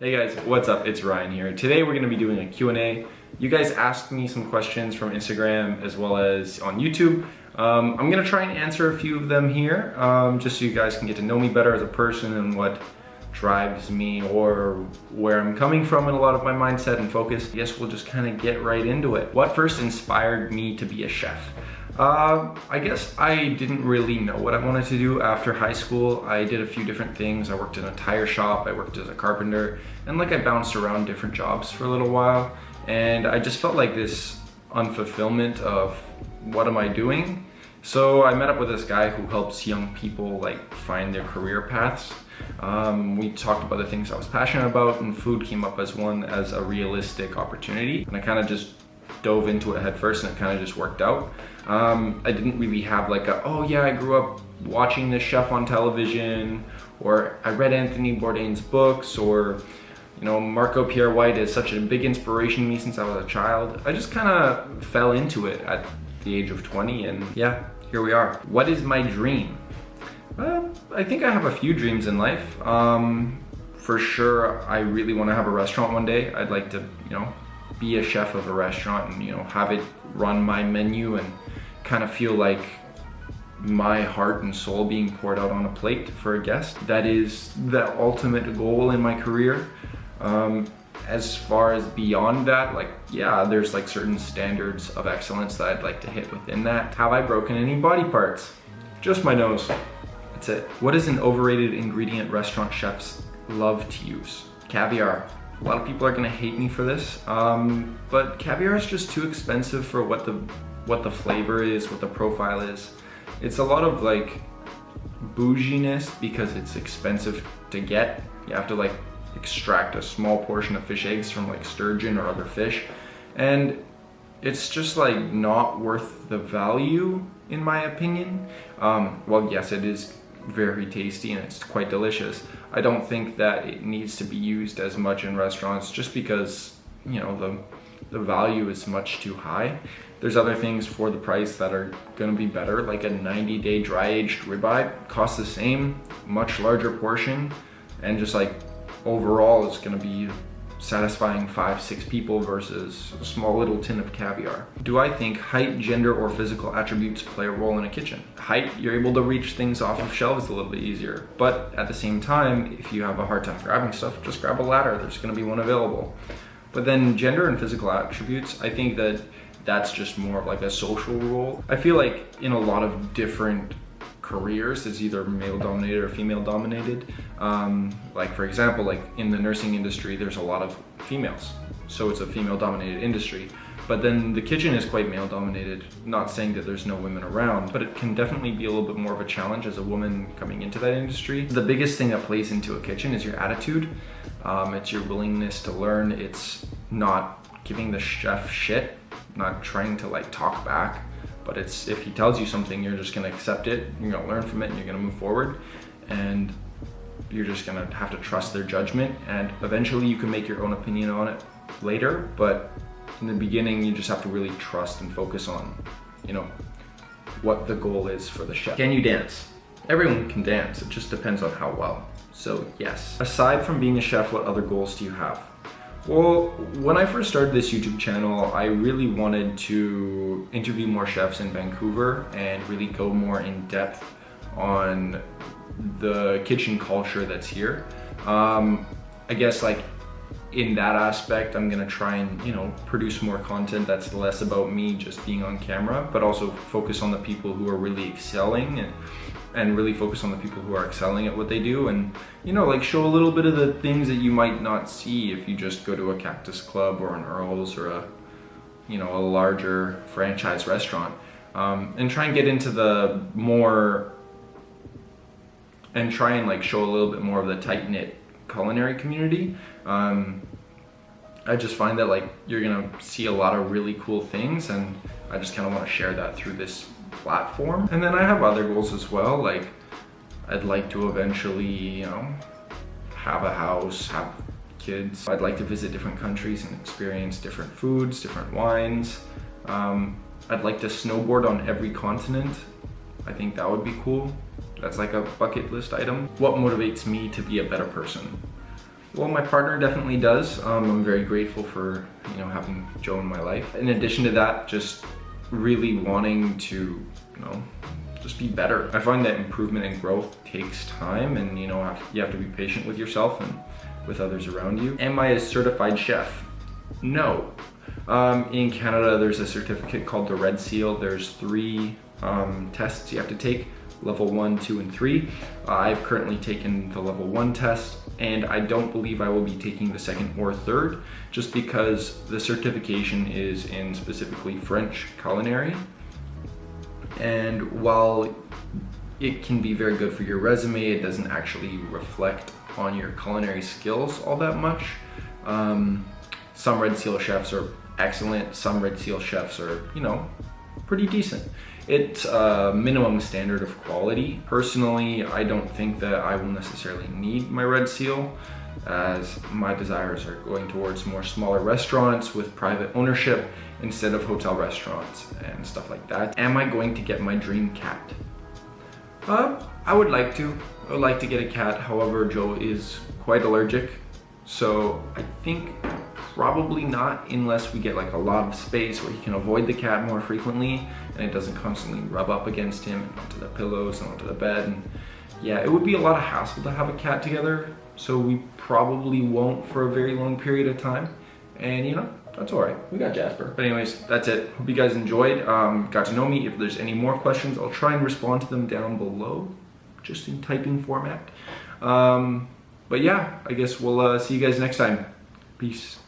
Hey guys, what's up? It's Ryan here. Today we're going to be doing a Q&A. You guys asked me some questions from Instagram as well as on YouTube. I'm going to try and answer a few of them here, just so you guys can get to know me better as a person and what drives me or where I'm coming from in a lot of my mindset and focus. I guess we'll just kind of get right into it. What first inspired me to be a chef? I guess I didn't really know what I wanted to do after high school. I did a few different things. I worked in a tire shop, I worked as a carpenter, and I bounced around different jobs for a little while. And I just felt like this unfulfillment of what am I doing? So I met up with this guy who helps young people find their career paths. We talked about the things I was passionate about, and food came up as a realistic opportunity. And I kind of just dove into it head first, and it kind of just worked out. I didn't really have oh yeah, I grew up watching this chef on television, or I read Anthony Bourdain's books, or Marco Pierre White is such a big inspiration to me since I was a child. I just kind of fell into it at the age of 20, and yeah, here we are. What is my dream? I think I have a few dreams in life. For sure, I really want to have a restaurant one day. I'd like to, be a chef of a restaurant and, have it run my menu and kind of feel like my heart and soul being poured out on a plate for a guest. That is the ultimate goal in my career. As far as beyond that, yeah, there's certain standards of excellence that I'd like to hit within that. Have I broken any body parts? Just my nose. That's it. What is an overrated ingredient restaurant chefs love to use? Caviar. A lot of people are gonna hate me for this, but caviar is just too expensive for what the flavor is, what the profile is. It's a lot of bouginess because it's expensive to get. You have to extract a small portion of fish eggs from sturgeon or other fish, and it's just not worth the value in my opinion. Well, yes, it is very tasty and it's quite delicious. I don't think that it needs to be used as much in restaurants just because the value is much too high. There's other things for the price that are gonna be better, like a 90-day dry-aged ribeye costs the same, much larger portion, and just overall it's gonna be satisfying 5-6 people versus a small little tin of caviar. Do I think height, gender, or physical attributes play a role in a kitchen? Height, you're able to reach things off of shelves a little bit easier, but at the same time, if you have a hard time grabbing stuff, just grab a ladder, there's gonna be one available. But then gender and physical attributes, I think that that's just more of a social role. I feel in a lot of different careers, it's either male dominated or female dominated. For example, in the nursing industry, there's a lot of females, so it's a female dominated industry. But then the kitchen is quite male dominated. Not saying that there's no women around, but it can definitely be a little bit more of a challenge as a woman coming into that industry. The biggest thing that plays into a kitchen is your attitude. It's your willingness to learn. It's not giving the chef shit, not trying to talk back. But it's, if he tells you something, you're just gonna accept it, you're gonna learn from it, and you're gonna move forward. And you're just gonna have to trust their judgment. And eventually you can make your own opinion on it later. But in the beginning, you just have to really trust and focus on, what the goal is for the chef. Can you dance? Everyone can dance, it just depends on how well. So yes. Aside from being a chef, what other goals do you have? Well, when I first started this YouTube channel, I really wanted to interview more chefs in Vancouver and really go more in depth on the kitchen culture that's here. I guess in that aspect, I'm gonna try and produce more content that's less about me just being on camera, but also focus on the people who are really excelling and really focus on the people who are excelling at what they do, and show a little bit of the things that you might not see if you just go to a Cactus Club or an Earl's or a larger franchise restaurant, and try and get into the more and try and show a little bit more of the tight-knit culinary community. I just find that you're gonna see a lot of really cool things, and I just kind of want to share that through this platform. And then I have other goals as well. I'd like to eventually, have a house, have kids. I'd like to visit different countries and experience different foods, different wines. I'd like to snowboard on every continent. I think that would be cool. That's a bucket list item. What motivates me to be a better person? Well, my partner definitely does. I'm very grateful for, you know, having Joe in my life. In addition to that, just really wanting to, you know, just be better. I find that improvement and growth takes time, and you know, you have to be patient with yourself and with others around you. Am I a certified chef? No. In Canada, there's a certificate called the Red Seal. There's 3 tests you have to take. Level 1, 2, and 3. I've currently taken the level 1 test, and I don't believe I will be taking the 2nd or 3rd, just because the certification is in specifically French culinary. And while it can be very good for your resume, it doesn't actually reflect on your culinary skills all that much. Some Red Seal chefs are excellent. Some Red Seal chefs are, you know, pretty decent. It's a minimum standard of quality. Personally, I don't think that I will necessarily need my Red Seal, as my desires are going towards more smaller restaurants with private ownership instead of hotel restaurants and stuff like that. Am I going to get my dream cat? I would like to. I would like to get a cat. However, Joe is quite allergic, so I think probably not, unless we get like a lot of space where he can avoid the cat more frequently and it doesn't constantly rub up against him and onto the pillows and onto the bed. And yeah, it would be a lot of hassle to have a cat together, so we probably won't for a very long period of time. And you know, that's all right. We got Jasper. But anyways, that's it. Hope you guys enjoyed. Got to know me. If there's any more questions, I'll try and respond to them down below, just in typing format. But yeah, I guess we'll see you guys next time. Peace.